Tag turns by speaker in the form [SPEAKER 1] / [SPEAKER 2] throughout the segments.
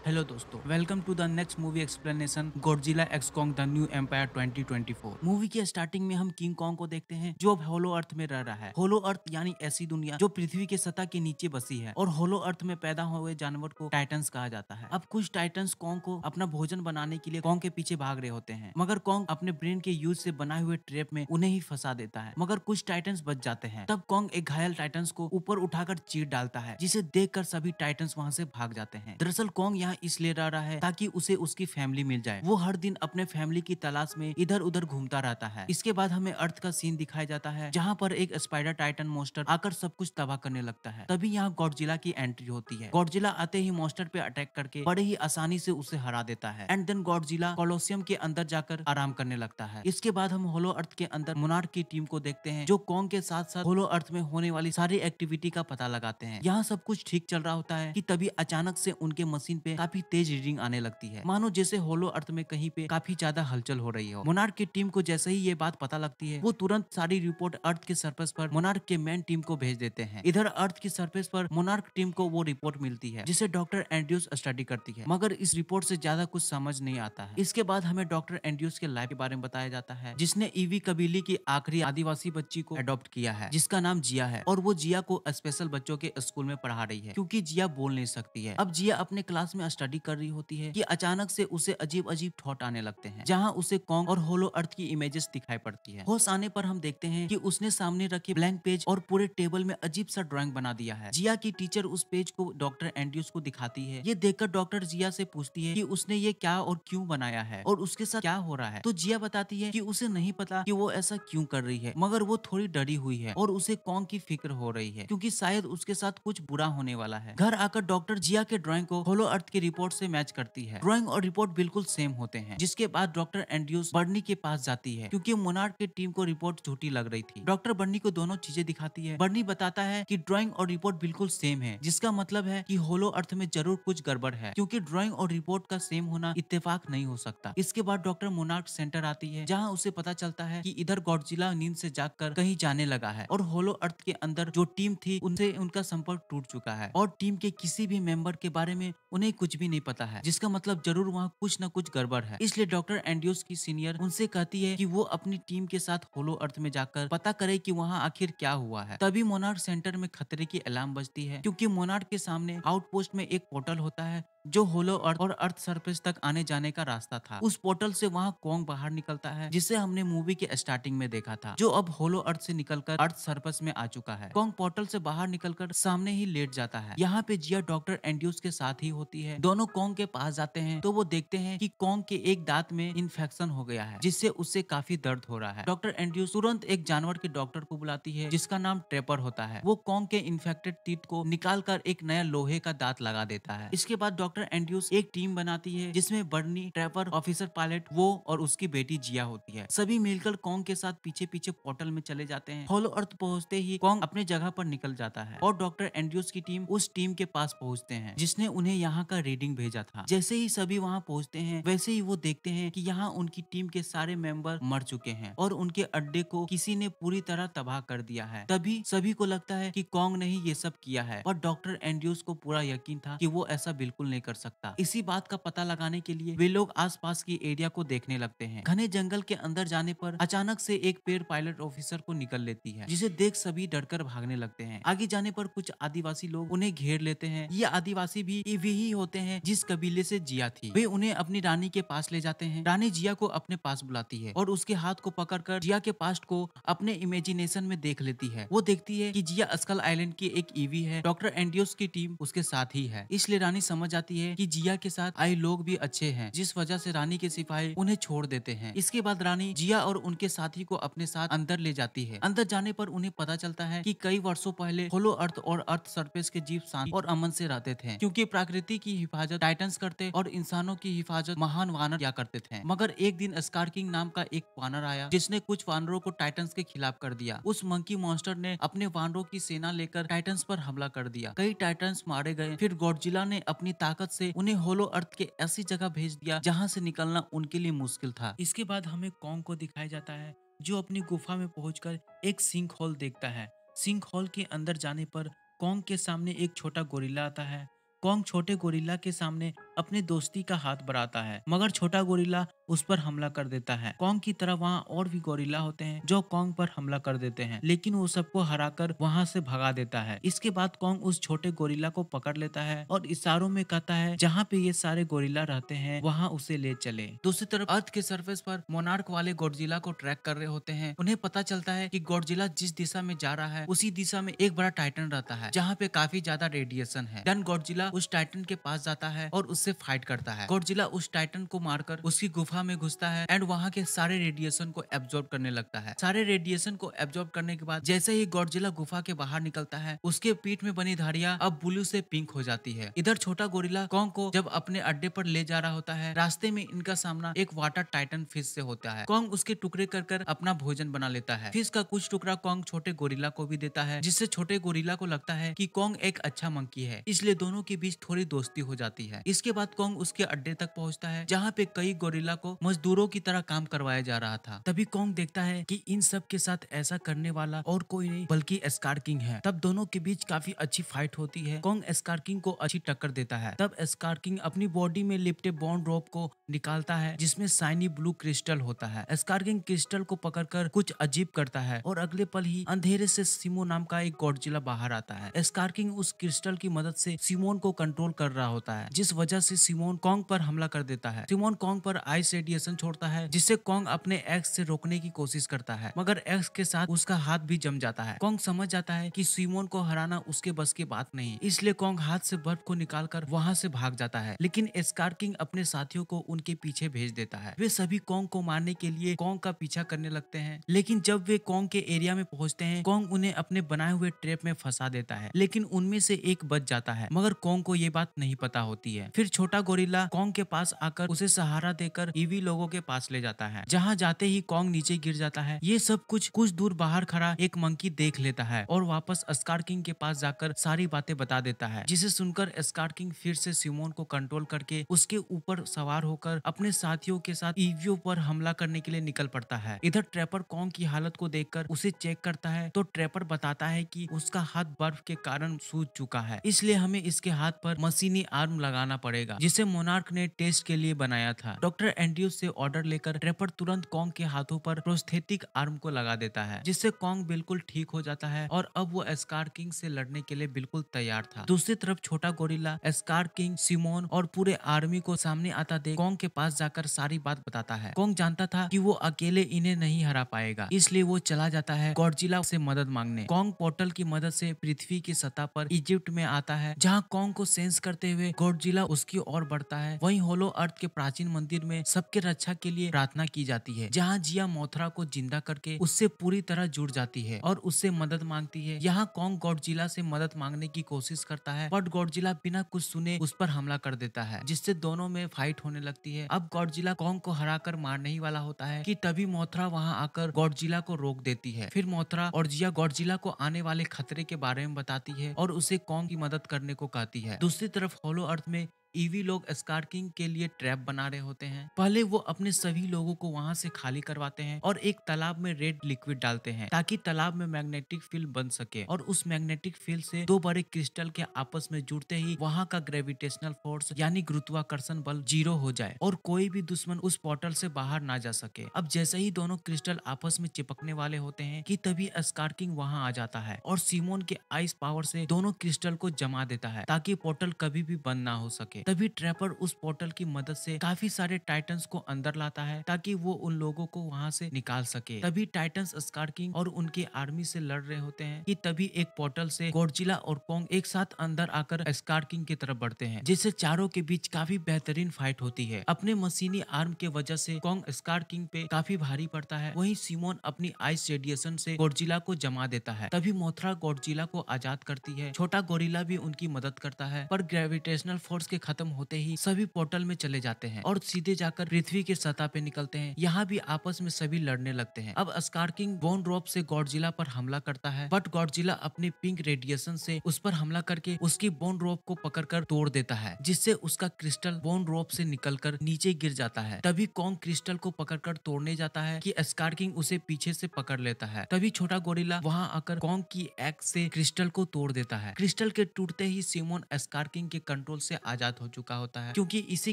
[SPEAKER 1] Hello दोस्तों, welcome to the next movie explanation Godzilla x Kong the new empire 2024। Movie के starting में हम king Kong को देखते हैं जो अब होलो अर्थ में रह रहा है। होलो अर्थ यानी ऐसी दुनिया जो पृथ्वी के सतह के नीचे बसी है और होलो अर्थ में पैदा हुए जानवर को टाइटन्स कहा जाता है। अब कुछ टाइटन्स कॉन्ग को अपना भोजन बनाने के लिए कॉन्ग के पीछे भाग रहे होते हैं, मगर कॉन्ग अपने ब्रेन के यूज से बनाए हुए ट्रैप में उन्हें ही फंसा देता है। मगर कुछ टाइटन्स बच जाते हैं। तब कॉन्ग एक घायल टाइटन्स को ऊपर उठाकर चीर डालता है, जिसे देखकर सभी टाइटन्स वहां से भाग जाते हैं। दरअसल कॉन्ग यहाँ इसलिए रह रहा है ताकि उसे उसकी फैमिली मिल जाए। वो हर दिन अपने फैमिली की तलाश में इधर उधर घूमता रहता है। इसके बाद हमें अर्थ का सीन दिखाया जाता है जहाँ पर एक स्पाइडर टाइटन मॉन्स्टर आकर सब कुछ तबाह करने लगता है। तभी यहाँ गॉडजिला की एंट्री होती है। गॉडजिला आते ही मॉन्स्टर पे अटैक करके बड़े ही आसानी से उसे हरा देता है एंड देन गॉडजिला कोलोसियम के अंदर जाकर आराम करने लगता है। इसके बाद हम होलो अर्थ के अंदर मोनार्क की टीम को देखते हैं जो कॉन्ग के साथ साथ होलो अर्थ में होने वाली सारी एक्टिविटी का पता लगाते हैं। यहाँ सब कुछ ठीक चल रहा होता है कि तभी अचानक से उनके मशीन पे काफी तेज रीडिंग आने लगती है, मानो जैसे होलो अर्थ में कहीं पे काफी ज्यादा हलचल हो रही हो। मोनार्क की टीम को जैसे ही ये बात पता लगती है वो तुरंत सारी रिपोर्ट अर्थ के सरफेस पर मोनार्क के मेन टीम को भेज देते हैं। इधर अर्थ की सरफेस पर मोनार्क टीम को वो रिपोर्ट मिलती है जिसे डॉक्टर एंड्रयूस स्टडी करती है, मगर इस रिपोर्ट से ज्यादा कुछ समझ नहीं आता है। इसके बाद हमें डॉक्टर एंड्रयूस के लाइफ के बारे में बताया जाता है जिसने ईवी कबीले की आखिरी आदिवासी बच्ची को अडॉप्ट किया है जिसका नाम जिया है, और वो जिया को स्पेशल बच्चों के स्कूल में पढ़ा रही है क्योंकि जिया बोल नहीं सकती है। अब जिया अपने क्लास में स्टडी कर रही होती है कि अचानक से उसे अजीब अजीब थॉट आने लगते हैं जहां उसे कॉन्ग और होलो अर्थ की इमेजेस दिखाई पड़ती है। होश आने पर हम देखते हैं कि उसने सामने रखे ब्लैंक पेज और पूरे टेबल में अजीब सा ड्राइंग बना दिया है। जिया की टीचर उस पेज को डॉक्टर एंड्रयूस को दिखाती है। ये देखकर डॉक्टर जिया से पूछती है कि उसने ये क्या और क्यों बनाया है और उसके साथ क्या हो रहा है। तो जिया बताती है कि उसे नहीं पता कि वो ऐसा क्यों कर रही है, मगर वो थोड़ी डरी हुई है और उसे कॉन्ग की फिक्र हो रही है क्योंकि शायद उसके साथ कुछ बुरा होने वाला है। घर आकर डॉक्टर जिया के ड्राइंग को होलो अर्थ की रिपोर्ट से मैच करती है। ड्राइंग और रिपोर्ट बिल्कुल सेम होते हैं, जिसके बाद डॉक्टर एंड्रयूस बर्नी के पास जाती है क्योंकि मोनार्क की टीम को रिपोर्ट झूठी लग रही थी। डॉक्टर बर्नी को दोनों चीजें दिखाती है। बर्नी बताता है कि ड्राइंग और रिपोर्ट बिल्कुल सेम है, जिसका मतलब है कि होलो अर्थ में जरूर कुछ गड़बड़ है क्योंकि ड्राइंग और रिपोर्ट का सेम होना इत्तेफाक नहीं हो सकता। इसके बाद डॉक्टर मोनार्क सेंटर आती है जहाँ उसे पता चलता है कि इधर गॉडजिला नींद से जागकर कहीं जाने लगा है और होलो अर्थ के अंदर जो टीम थी उनसे उनका संपर्क टूट चुका है और टीम के किसी भी मेंबर के बारे में उन्हें कुछ भी नहीं पता है, जिसका मतलब जरूर वहाँ कुछ न कुछ गड़बड़ है। इसलिए डॉक्टर एंड्रयूस की सीनियर उनसे कहती है कि वो अपनी टीम के साथ होलो अर्थ में जाकर पता करे कि वहाँ आखिर क्या हुआ है। तभी मोनार्क सेंटर में खतरे की अलार्म बजती है क्योंकि मोनार्क के सामने आउटपोस्ट में एक पोर्टल होता है जो होलो अर्थ और अर्थ सरफेस तक आने जाने का रास्ता था। उस पोर्टल से वहाँ कॉन्ग बाहर निकलता है जिसे हमने मूवी के स्टार्टिंग में देखा था, जो अब होलो अर्थ से निकलकर अर्थ सरफेस में आ चुका है। कॉन्ग पोर्टल से बाहर निकलकर सामने ही लेट जाता है। यहाँ पे जिया डॉक्टर एंड्रयूस के साथ ही होती है। दोनों कॉन्ग के पास जाते हैं तो वो देखते हैं कि कॉन्ग के एक दांत में इन्फेक्शन हो गया है जिससे उससे काफी दर्द हो रहा है। डॉक्टर एंड्रयूस तुरंत एक जानवर के डॉक्टर को बुलाती है जिसका नाम ट्रेपर होता है। वो कॉन्ग के इन्फेक्टेड टीथ को निकाल कर एक नया लोहे का दांत लगा देता है। इसके बाद डॉक्टर एंड्रयूस एक टीम बनाती है जिसमें बर्नी, ट्रेपर, ऑफिसर पायलट, वो और उसकी बेटी जिया होती है। सभी मिलकर कॉन्ग के साथ पीछे पीछे पोर्टल में चले जाते हैं। होलो अर्थ पहुंचते ही कॉन्ग अपने जगह पर निकल जाता है और डॉक्टर एंड्रयूस की टीम उस टीम के पास पहुंचते हैं जिसने उन्हें यहाँ का रीडिंग भेजा था। जैसे ही सभी वहाँ पहुंचते हैं वैसे ही वो देखते हैं कि यहाँ उनकी टीम के सारे मेंबर मर चुके हैं और उनके अड्डे को किसी ने पूरी तरह तबाह कर दिया है। तभी सभी को लगता है कि कॉन्ग ने ही ये सब किया है, पर डॉक्टर एंड्रयूस को पूरा यकीन था कि वो ऐसा बिल्कुल नहीं कर सकता। इसी बात का पता लगाने के लिए वे लोग आसपास की एरिया को देखने लगते हैं। घने जंगल के अंदर जाने पर अचानक से एक पेड़ पायलट ऑफिसर को निकल लेती है, जिसे देख सभी डरकर भागने लगते हैं। आगे जाने पर कुछ आदिवासी लोग उन्हें घेर लेते हैं। ये आदिवासी भी वही होते हैं जिस कबीले से जिया थी। वे उन्हें अपनी रानी के पास ले जाते हैं। रानी जिया को अपने पास बुलाती है और उसके हाथ को पकड़कर जिया के पास्ट को अपने इमेजिनेशन में देख लेती है। वो देखती है कि जिया स्कल आइलैंड की एक ईवी है। डॉक्टर एंड्रयूस की टीम उसके साथ ही है, इसलिए रानी समझ जाती है कि जिया के साथ आए लोग भी अच्छे हैं, जिस वजह से रानी के सिपाही उन्हें छोड़ देते हैं। इसके बाद रानी जिया और उनके साथी को अपने साथ अंदर ले जाती है। अंदर जाने पर उन्हें पता चलता है कि कई वर्षों पहले होलो अर्थ और अर्थ सरफेस के जीव शांति और अमन से रहते थे क्योंकि प्रकृति की हिफाजत टाइटन्स करते और इंसानों की हिफाजत महान वानर किया करते थे। मगर एक दिन स्कार किंग नाम का एक वानर आया जिसने कुछ वानरों को टाइटन्स के खिलाफ कर दिया। उस मंकी मॉन्स्टर ने अपने वानरों की सेना लेकर टाइटन्स पर हमला कर दिया। कई टाइटन्स मारे गए। फिर गॉडजिला ने अपनी ताकत से उन्हें होलो अर्थ के ऐसी जगह भेज दिया जहां से निकलना उनके लिए मुश्किल था। इसके बाद हमें कॉन्ग को दिखाया जाता है जो अपनी गुफा में पहुंचकर एक सिंक होल देखता है। सिंक होल के अंदर जाने पर कॉन्ग के सामने एक छोटा गोरिल्ला आता है। कॉन्ग छोटे गोरिल्ला के सामने अपने दोस्ती का हाथ बढ़ाता है, मगर छोटा गोरिल्ला उस पर हमला कर देता है। कॉन्ग की तरह वहाँ और भी गोरिल्ला होते हैं जो कॉन्ग पर हमला कर देते हैं, लेकिन वो सबको हराकर वहाँ से भगा देता है। इसके बाद कॉन्ग उस छोटे गोरिल्ला को पकड़ लेता है और इशारों में कहता है जहाँ पे ये सारे गोरिल्ला रहते हैं वहाँ उसे ले चले। दूसरी तरफ अर्थ के सरफेस पर मोनार्क वाले गॉडजिला को ट्रैक कर रहे होते हैं। उन्हें पता चलता है कि गॉडजिला जिस दिशा में जा रहा है उसी दिशा में एक बड़ा टाइटन रहता है जहाँ पे काफी ज्यादा रेडिएशन है। देन गॉडजिला उस टाइटन के पास जाता है और उससे फाइट करता है। गॉडजिला उस टाइटन को मारकर उसकी गुफा में घुसता है एंड वहाँ के सारे रेडिएशन को एब्जॉर्ब करने लगता है। सारे रेडिएशन को एब्जॉर्ब करने के बाद जैसे ही गॉडजिला गुफा के बाहर निकलता है उसके पीठ में बनी धारियां अब ब्लू से पिंक हो जाती है। इधर छोटा गोरिल्ला कॉन्ग को जब अपने अड्डे पर ले जा रहा होता है, रास्ते में इनका सामना एक वाटर टाइटन फिश से होता है। कॉन्ग उसके टुकड़े कर कर अपना भोजन बना लेता है। फिश का कुछ टुकड़ा कॉन्ग छोटे गोरिल्ला को भी देता है, जिससे छोटे गोरिल्ला को लगता है कि कॉन्ग एक अच्छा मंकी है, इसलिए दोनों के बीच थोड़ी दोस्ती हो जाती है। इसके बाद कॉन्ग उसके अड्डे तक पहुंचता है जहाँ पे कई गोरिल्ला को मजदूरों की तरह काम करवाया जा रहा था। तभी कॉन्ग देखता है कि इन सब के साथ ऐसा करने वाला और कोई नहीं बल्कि स्कार किंग है। तब दोनों के बीच काफी अच्छी फाइट होती है। कॉन्ग स्कार किंग को अच्छी टक्कर देता है। तब स्कार किंग अपनी बॉडी में लिपटे बॉन्ड रोप को निकालता है जिसमें शाइनी ब्लू क्रिस्टल होता है। स्कार किंग क्रिस्टल को पकड़कर कुछ अजीब करता है और अगले पल ही अंधेरे से सिमो नाम का एक गॉडजिला बाहर आता है। स्कार किंग उस क्रिस्टल की मदद से सिमोन को कंट्रोल कर रहा होता है, जिस वजह से सिमोन कॉन्ग पर हमला कर देता है। सिमोन कॉन्ग पर आइस रेडिएशन छोड़ता है जिससे कॉन्ग अपने एक्स से रोकने की कोशिश करता है, मगर एक्स के साथ उसका हाथ भी जम जाता है। कॉन्ग समझ जाता है कि सिमोन को हराना उसके बस की बात नहीं, इसलिए कॉन्ग हाथ से बर्फ को निकालकर वहां से भाग जाता है। लेकिन स्कार किंग अपने साथियों को उनके पीछे भेज देता है। वे सभी कॉन्ग को मारने के लिए कॉन्ग का पीछा करने लगते हैं, लेकिन जब वे कॉन्ग के एरिया में पहुंचते हैं कॉन्ग उन्हें अपने बनाए हुए ट्रैप में फंसा देता है, लेकिन उनमें से एक बच जाता है, मगर कॉन्ग को ये बात नहीं पता होती है। फिर छोटा गोरिल्ला कॉन्ग के पास आकर उसे सहारा देकर ईवी लोगों के पास ले जाता है, जहाँ जाते ही कॉन्ग नीचे गिर जाता है। ये सब कुछ दूर बाहर खड़ा एक मंकी देख लेता है और वापस स्कार किंग के पास जाकर सारी बातें बता देता है, जिसे सुनकर स्कार किंग फिर से सिमोन को कंट्रोल करके उसके ऊपर सवार होकर अपने साथियों के साथ ईवीओ पर हमला करने के लिए निकल पड़ता है। इधर ट्रैपर कॉन्ग की हालत को देखकर उसे चेक करता है तो ट्रैपर बताता है कि उसका हाथ बर्फ के कारण सूज चुका है, इसलिए हमें इसके हाथ पर मशीनी आर्म लगाना पड़ेगा, जिसे मोनार्क ने टेस्ट के लिए बनाया था। डॉक्टर एंड्रयूज से ऑर्डर लेकर ट्रैपर तुरंत कॉन्ग के हाथों पर प्रोस्थेटिक आर्म को लगा देता है, जिससे कॉन्ग बिल्कुल ठीक हो जाता है और अब वो स्कार किंग से लड़ने के लिए बिल्कुल तैयार था। दूसरी तरफ छोटा गोरिल्ला स्कार किंग, सिमोन और पूरे आर्मी को सामने आता देख कॉन्ग के पास जाकर सारी बात बताता है। कॉन्ग जानता था कि वो अकेले इन्हें नहीं हरा पाएगा, इसलिए वो चला जाता है गॉडजिला से मदद मांगने। कॉन्ग पोर्टल की मदद से पृथ्वी की सतह पर इजिप्ट में आता है, जहाँ कॉन्ग को सेंस करते हुए गॉडजिला उसकी ओर बढ़ता है। वहीं होलो अर्थ के प्राचीन मंदिर में सबके रक्षा के लिए प्रार्थना की जाती है, जहाँ जिया मोथरा को जिंदा करके उससे पूरी तरह जुड़ जाती है और उससे मदद मांगती है। यहाँ कॉन्ग गॉडजिला से मदद मांगने की कोशिश करता है, बट गॉडजिला बिना कुछ सुने उस पर हमला कर देता है, जिससे दोनों में फाइट होने लगती है। अब गॉडजिला कॉन्ग को हराकर मारने ही वाला होता है कि तभी मोथरा वहाँ आकर गॉडजिला को रोक देती है। फिर मोथरा और जिया गॉडजिला को आने वाले खतरे के बारे में बताती है और उसे कॉन्ग की मदद करने को कहती है। दूसरी तरफ होलो अर्थ में ईवी लोग स्कार किंग के लिए ट्रैप बना रहे होते हैं। पहले वो अपने सभी लोगों को वहां से खाली करवाते हैं और एक तालाब में रेड लिक्विड डालते हैं, ताकि तालाब में मैग्नेटिक फील्ड बन सके और उस मैग्नेटिक फील्ड से दो बड़े क्रिस्टल के आपस में जुड़ते ही वहां का ग्रेविटेशनल फोर्स यानी गुरुत्वाकर्षण बल 0 हो जाए और कोई भी दुश्मन उस पोर्टल से बाहर ना जा सके। अब जैसे ही दोनों क्रिस्टल आपस में चिपकने वाले होते हैं कि तभी स्कार किंग वहां आ जाता है और सिमोन के आइस पावर से दोनों क्रिस्टल को जमा देता है, ताकि पोर्टल कभी भी बंद ना हो सके। तभी ट्रैपर उस पोर्टल की मदद से काफी सारे टाइटन्स को अंदर लाता है, ताकि वो उन लोगों को वहां से निकाल सके। तभी टाइटन्स स्कार किंग और उनके आर्मी से लड़ रहे होते हैं कि तभी एक पोर्टल से गॉडजिला और कॉन्ग एक साथ अंदर आकर स्कार किंग की तरफ बढ़ते हैं, जिससे चारों के बीच काफी बेहतरीन फाइट होती है। अपने मशीनी आर्म के वजह से कॉन्ग स्कार किंग पे काफी भारी पड़ता है, वहीं सिमोन अपनी आइस रेडिएशन से गॉडजिला को जमा देता है। तभी मोथरा गॉडजिला को आजाद करती है। छोटा गोरिल्ला भी उनकी मदद करता है, पर ग्रेविटेशनल फोर्स के खत्म होते ही सभी पोर्टल में चले जाते हैं और सीधे जाकर पृथ्वी के सतह पे निकलते हैं। यहाँ भी आपस में सभी लड़ने लगते हैं। अब स्कार किंग बोन ड्रॉप से गॉडजिला पर हमला करता है, बट गॉडजिला अपने पिंक रेडिएशन से उस पर हमला करके उसकी बोन ड्रॉप को पकड़कर तोड़ देता है, जिससे उसका क्रिस्टल बोन ड्रॉप से निकलकर नीचे गिर जाता है। तभी कॉन्ग क्रिस्टल को पकड़कर तोड़ने जाता है कि स्कार किंग उसे पीछे से पकड़ लेता है। तभी छोटा गोरिल्ला वहां आकर कॉन्ग की एक्स से क्रिस्टल को तोड़ देता है। क्रिस्टल के टूटते ही सिमोन स्कार किंग के कंट्रोल से आजाद हो चुका होता है, क्योंकि इसी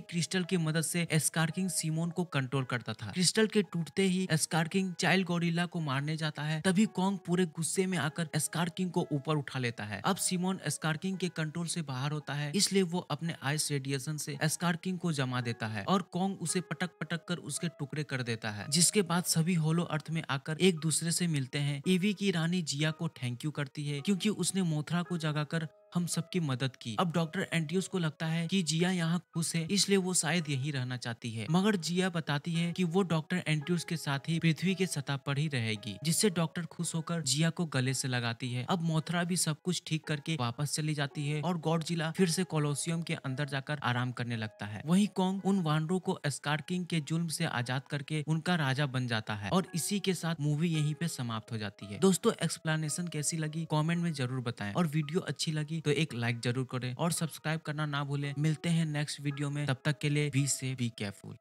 [SPEAKER 1] क्रिस्टल की मदद से स्कार किंग सिमोन को कंट्रोल करता था। क्रिस्टल के टूटते ही स्कार किंग चाइल्ड गोरिल्ला को मारने जाता है। तभी कॉन्ग पूरे गुस्से में आकर स्कार किंग को ऊपर उठा लेता है। अब सिमोन स्कार किंग के कंट्रोल से बाहर होता है, इसलिए वो अपने आइस रेडिएशन से स्कार किंग को जमा देता है और कॉन्ग उसे पटक पटक कर उसके टुकड़े कर देता है। जिसके बाद सभी होलो अर्थ में आकर एक दूसरे से मिलते हैं। ईवी की रानी जिया को थैंक यू करती है, क्योंकि उसने मोथरा को जगाकर हम सबकी मदद की। अब डॉक्टर एंटियस को लगता है कि जिया यहाँ खुश है, इसलिए वो शायद यहीं रहना चाहती है, मगर जिया बताती है कि वो डॉक्टर एंटियस के साथ ही पृथ्वी के सतह पर ही रहेगी, जिससे डॉक्टर खुश होकर जिया को गले से लगाती है। अब मोथरा भी सब कुछ ठीक करके वापस चली जाती है और गॉडजिला फिर से कोलोसियम के अंदर जाकर आराम करने लगता है। वहीं कॉन्ग उन वानरों को स्कार किंग के जुल्म से आजाद करके उनका राजा बन जाता है और इसी के साथ मूवी यहीं पे समाप्त हो जाती है। दोस्तों, एक्सप्लेनेशन कैसी लगी कमेंट में जरूर बताएं, और वीडियो अच्छी लगी तो एक लाइक जरूर करें और सब्सक्राइब करना ना भूलें। मिलते हैं नेक्स्ट वीडियो में, तब तक के लिए बी सेफ, बी केयरफुल।